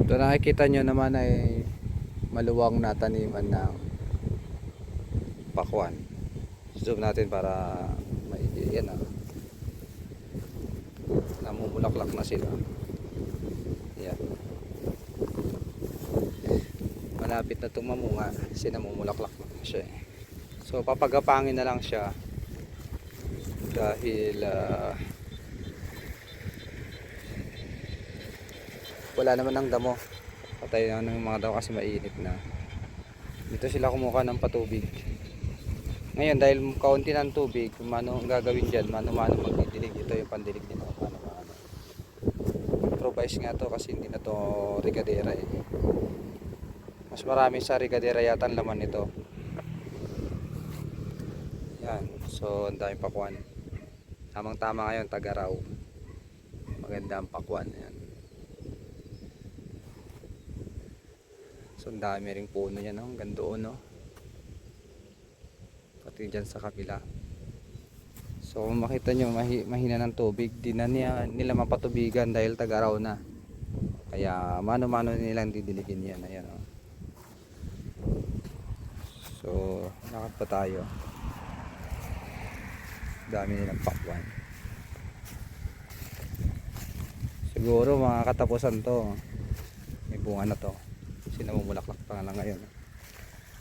Ito nakikita nyo naman ay maluwang na taniman ng pakwan. Zoom natin para yan namumulaklak na sila. Yan. Malapit na itong mamunga kasi namumulaklak na siya eh. So papagapangin na lang siya dahil wala naman ng damo. Patay na ng mga damo kasi mainit na. Dito sila kumuha ng patubig. Ngayon dahil kaunti ng tubig, mano ang gagawin dyan, mano-mano magdidilig. Ito yung pandilig nito, mano-mano. Improvise nga to kasi hindi na to regadera eh. Mas marami sa regadera yata ang laman nito. Yan, so ang daming pakwan. Tamang tama ngayon, Tagaraw. Maganda ang pakwan. Yan. So ang dami ring puno yan, hanggang doon, no? Pati dyan sa kabila. So kung makita nyo mahina ng tubig, di na nila mapatubigan dahil Tagaraw na. Kaya mano-mano nilang didiligin yan. Ayan, oh. So lakad pa tayo. Dami nilang pakwan. Siguro mga katapusan to, may bunga na to kasi namumulaklak pa nga lang ngayon.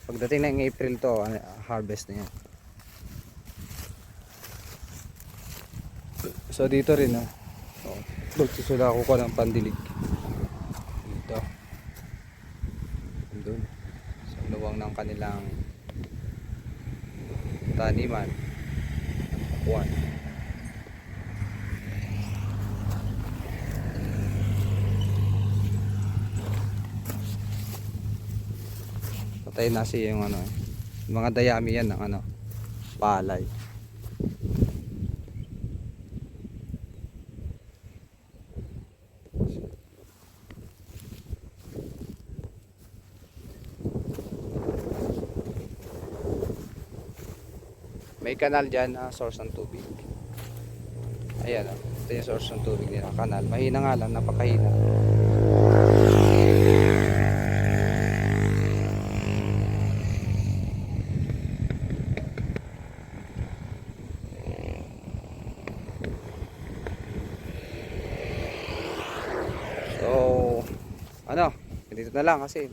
Pagdating ng April to, harvest na yan. So dito rin dito sila kukuha ng pandilig dito doon sa luwang ng kanilang taniman pakwan. Patay na siya yung mga dayami yan ng palay. May kanal dyan na source ng tubig. Ayan, ito yung source ng tubig nila, kanal. Mahina nga lang, napakahina. So dito na lang kasi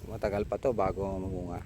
matagal pa to bago mamunga.